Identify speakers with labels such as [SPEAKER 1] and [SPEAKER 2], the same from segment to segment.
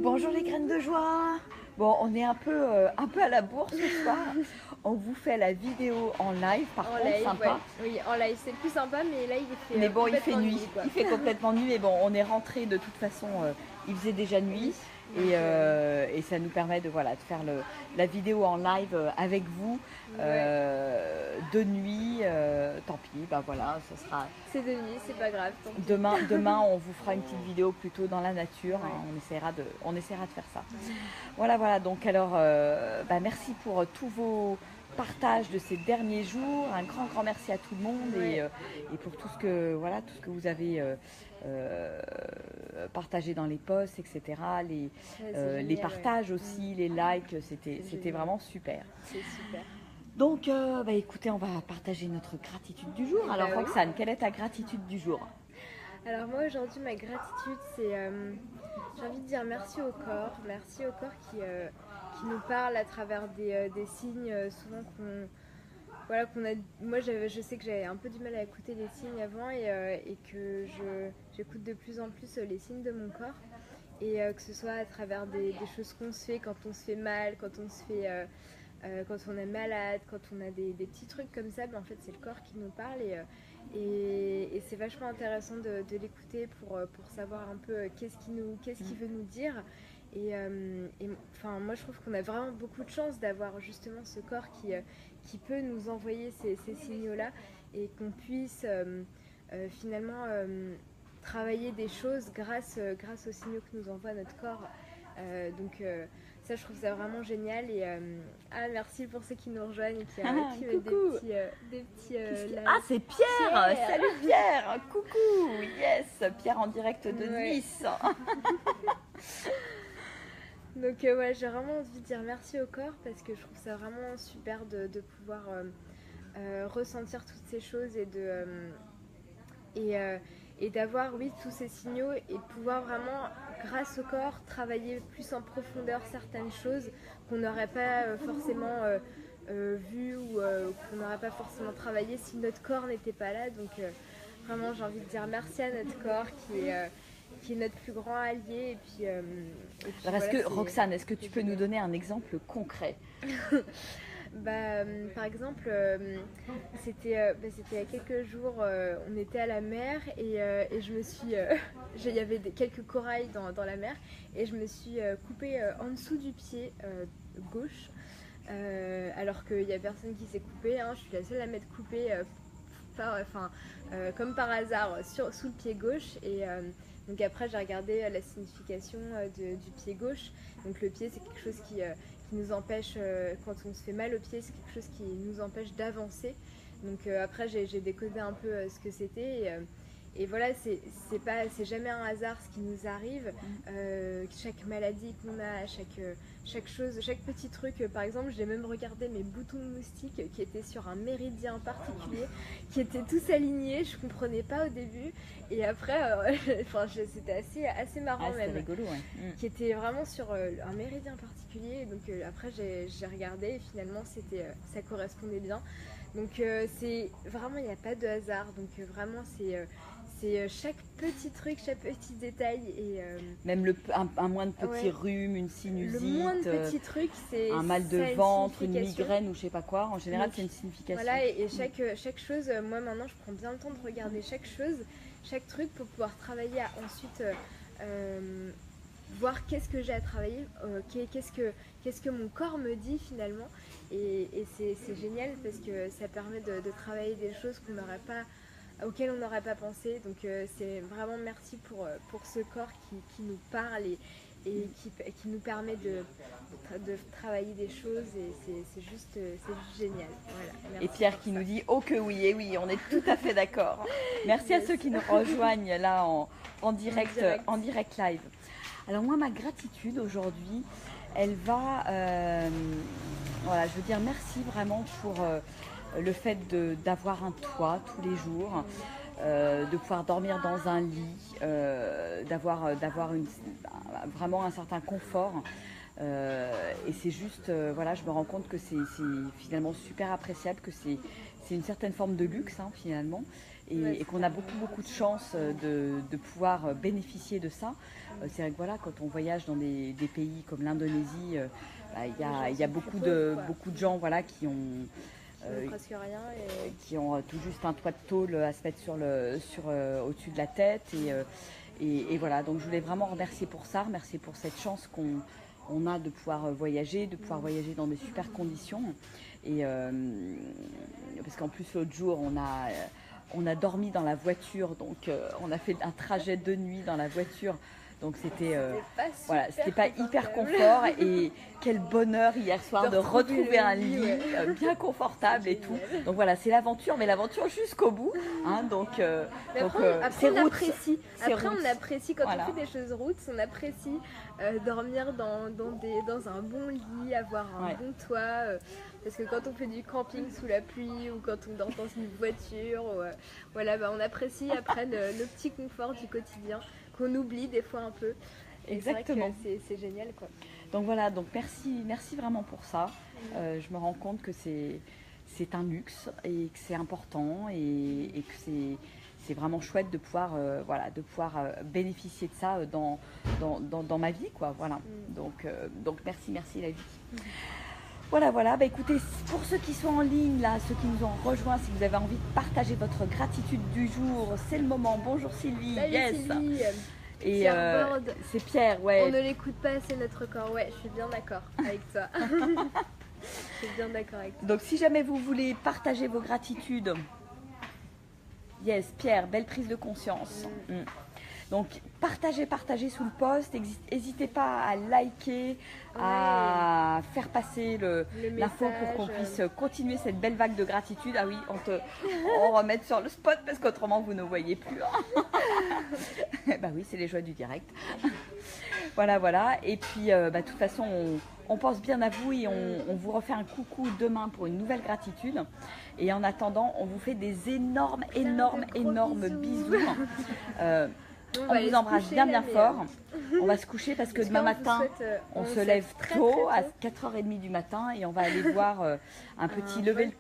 [SPEAKER 1] Bonjour les graines de joie. Bon, on est un peu à la bourre ce soir. On vous fait la vidéo en live, par
[SPEAKER 2] En
[SPEAKER 1] contre,
[SPEAKER 2] live,
[SPEAKER 1] sympa.
[SPEAKER 2] ouais. Oui, en live, c'est plus sympa, mais là, il fait
[SPEAKER 1] Mais bon, il fait
[SPEAKER 2] complètement
[SPEAKER 1] nuit.
[SPEAKER 2] quoi.
[SPEAKER 1] Il fait complètement nuit. Mais bon, on est rentré de toute façon. Il faisait déjà nuit.
[SPEAKER 2] Oui, donc,
[SPEAKER 1] Et ça nous permet de faire la vidéo en live avec vous
[SPEAKER 2] ouais.
[SPEAKER 1] de nuit. Tant pis, bah voilà, ce sera.
[SPEAKER 2] C'est de nuit, c'est pas grave. Tant pis.
[SPEAKER 1] Demain, on vous fera une petite vidéo plutôt dans la nature.
[SPEAKER 2] Ouais.
[SPEAKER 1] Hein, on essaiera de faire ça. Voilà. Donc alors, merci pour tous vos partages de ces derniers jours. Un grand merci à tout le monde et pour tout ce que vous avez partagé dans les posts, etc. Les partages aussi, les likes, c'était vraiment super.
[SPEAKER 2] C'est super.
[SPEAKER 1] Donc, écoutez, on va partager notre gratitude du jour. Alors, Roxane, quelle est ta gratitude du jour?
[SPEAKER 2] Alors moi, aujourd'hui, ma gratitude, c'est... j'ai envie de dire merci au corps. Merci au corps qui nous parle à travers des signes souvent qu'on a... Moi, je sais que j'avais un peu du mal à écouter les signes avant et que j'écoute de plus en plus les signes de mon corps. Et que ce soit à travers des choses qu'on se fait quand on se fait mal, quand on se fait... quand on est malade, quand on a des petits trucs comme ça, en fait c'est le corps qui nous parle et c'est vachement intéressant de l'écouter pour savoir un peu qu'est-ce qu'il veut nous dire. Moi je trouve qu'on a vraiment beaucoup de chance d'avoir justement ce corps qui peut nous envoyer ces signaux-là et qu'on puisse finalement travailler des choses grâce aux signaux que nous envoie notre corps. Ça, je trouve ça vraiment génial. Merci pour ceux qui nous rejoignent et qui mettent des petits likes.
[SPEAKER 1] Ah, c'est Pierre. Salut Pierre. Coucou. Yes, Pierre en direct de Nice.
[SPEAKER 2] Donc j'ai vraiment envie de dire merci au corps parce que je trouve ça vraiment super de pouvoir ressentir toutes ces choses et d'avoir tous ces signaux et de pouvoir vraiment, grâce au corps, travailler plus en profondeur certaines choses qu'on n'aurait pas forcément vues ou qu'on n'aurait pas forcément travaillé si notre corps n'était pas là. Donc vraiment, j'ai envie de dire merci à notre corps qui est notre plus grand allié. Et puis
[SPEAKER 1] Roxane, est-ce que tu peux nous donner un exemple concret?
[SPEAKER 2] Par exemple, c'était il y a quelques jours, on était à la mer et je me suis... il y avait quelques corails dans la mer et je me suis coupée en dessous du pied gauche alors qu'il n'y a personne qui s'est coupé. Je suis la seule à m'être coupée comme par hasard sous le pied gauche donc après j'ai regardé la signification du pied gauche. Donc le pied c'est quelque chose qui nous empêche, quand on se fait mal au pied, c'est quelque chose qui nous empêche d'avancer. Donc après j'ai décodé un peu ce que c'était et voilà, c'est jamais un hasard ce qui nous arrive. Chaque maladie qu'on a, chaque chose, chaque petit truc. Par exemple, j'ai même regardé mes boutons de moustique qui étaient sur un méridien particulier, qui étaient tous alignés. Je comprenais pas au début. Et après, c'était assez marrant même.
[SPEAKER 1] C'était rigolo,
[SPEAKER 2] Qui était vraiment sur un méridien particulier. Donc après, j'ai regardé et finalement, ça correspondait bien. Donc c'est vraiment, il n'y a pas de hasard. Donc vraiment, c'est chaque petit truc, chaque petit détail et
[SPEAKER 1] même un moindre petit rhume, une sinusite,
[SPEAKER 2] le moindre petit truc, c'est
[SPEAKER 1] un mal de ventre, une migraine ou je sais pas quoi. En général, c'est une signification.
[SPEAKER 2] Voilà, et chaque chose, moi maintenant, je prends bien le temps de regarder chaque chose, chaque truc pour pouvoir travailler ensuite voir qu'est-ce que j'ai à travailler, qu'est-ce que mon corps me dit finalement, et c'est génial parce que ça permet de travailler des choses auxquelles on n'aurait pas pensé. Donc c'est vraiment merci pour ce corps qui nous parle et qui nous permet de travailler des choses et c'est juste génial. Voilà,
[SPEAKER 1] et Pierre qui nous dit oh que oui, et oui, on est tout à fait d'accord. Merci à ceux qui nous rejoignent là en direct live. Alors moi, ma gratitude aujourd'hui, elle va, je veux dire merci vraiment pour le fait d'avoir un toit tous les jours, de pouvoir dormir dans un lit, d'avoir vraiment un certain confort. Et c'est juste, je me rends compte que c'est finalement super appréciable, que c'est une certaine forme de luxe finalement.
[SPEAKER 2] Ouais,
[SPEAKER 1] et qu'on a beaucoup de chance de pouvoir bénéficier de ça. C'est vrai que voilà, quand on voyage dans des pays comme l'Indonésie, il y a beaucoup de gens voilà, qui ont
[SPEAKER 2] presque rien
[SPEAKER 1] qui ont tout juste un toit de tôle à se mettre au-dessus de la tête. Et voilà, donc je voulais vraiment remercier pour ça, remercier pour cette chance qu'on a de pouvoir voyager, de pouvoir voyager dans des super conditions. Et parce qu'en plus l'autre jour, on a dormi dans la voiture, donc on a fait un trajet de nuit dans la voiture. Donc c'était pas hyper confort, et quel bonheur hier soir de retrouver un lit bien confortable et tout. Donc voilà, c'est l'aventure, mais l'aventure jusqu'au bout. Hein, donc
[SPEAKER 2] après on apprécie. Après
[SPEAKER 1] route.
[SPEAKER 2] On apprécie quand
[SPEAKER 1] Voilà.
[SPEAKER 2] on fait des choses routes, on apprécie dormir dans un bon lit, avoir un bon toit. Parce que quand on fait du camping sous la pluie ou quand on dort dans une voiture, on apprécie après le petit confort du quotidien qu'on oublie des fois un peu. Et
[SPEAKER 1] exactement.
[SPEAKER 2] C'est génial quoi.
[SPEAKER 1] Donc voilà, donc merci vraiment pour ça. Je me rends compte que c'est un luxe et que c'est important et que c'est vraiment chouette de pouvoir bénéficier de ça dans ma vie quoi. Voilà. Donc merci la vie. Voilà, écoutez, pour ceux qui sont en ligne, là, ceux qui nous ont rejoints, si vous avez envie de partager votre gratitude du jour, c'est le moment. Bonjour Sylvie.
[SPEAKER 2] Salut Sylvie.
[SPEAKER 1] Et c'est Pierre, ouais.
[SPEAKER 2] On ne l'écoute pas assez notre corps, ouais, je suis bien d'accord avec toi. Je suis bien d'accord avec toi.
[SPEAKER 1] Donc si jamais vous voulez partager vos gratitudes, Pierre, belle prise de conscience. Donc partagez sous le post, n'hésitez pas à liker, à faire passer l'info pour qu'on puisse continuer cette belle vague de gratitude. Ah oui, on remet sur le spot parce qu'autrement vous ne voyez plus. Bah oui, c'est les joies du direct. Voilà. Et puis de toute façon, on pense bien à vous et on vous refait un coucou demain pour une nouvelle gratitude. Et en attendant, on vous fait des énormes bisous. On vous embrasse bien fort. On va se coucher parce que demain matin, on se lève tôt à 4h30 du matin et on va aller voir un petit lever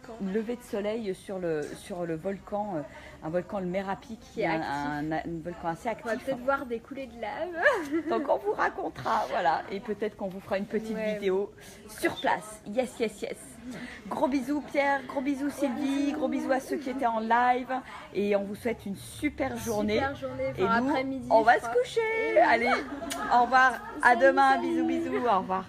[SPEAKER 1] de soleil sur le volcan, un volcan, le Merapi, qui est un volcan assez actif.
[SPEAKER 2] On va peut-être voir des coulées de lave.
[SPEAKER 1] Donc on vous racontera, voilà, et peut-être qu'on vous fera une petite vidéo sur place. Yes. Gros bisous Pierre, gros bisous Sylvie, gros bisous à ceux qui étaient en live et on vous souhaite une super journée. Et nous,
[SPEAKER 2] après-midi,
[SPEAKER 1] on va se coucher. Allez, au revoir, à demain, bisous, au revoir.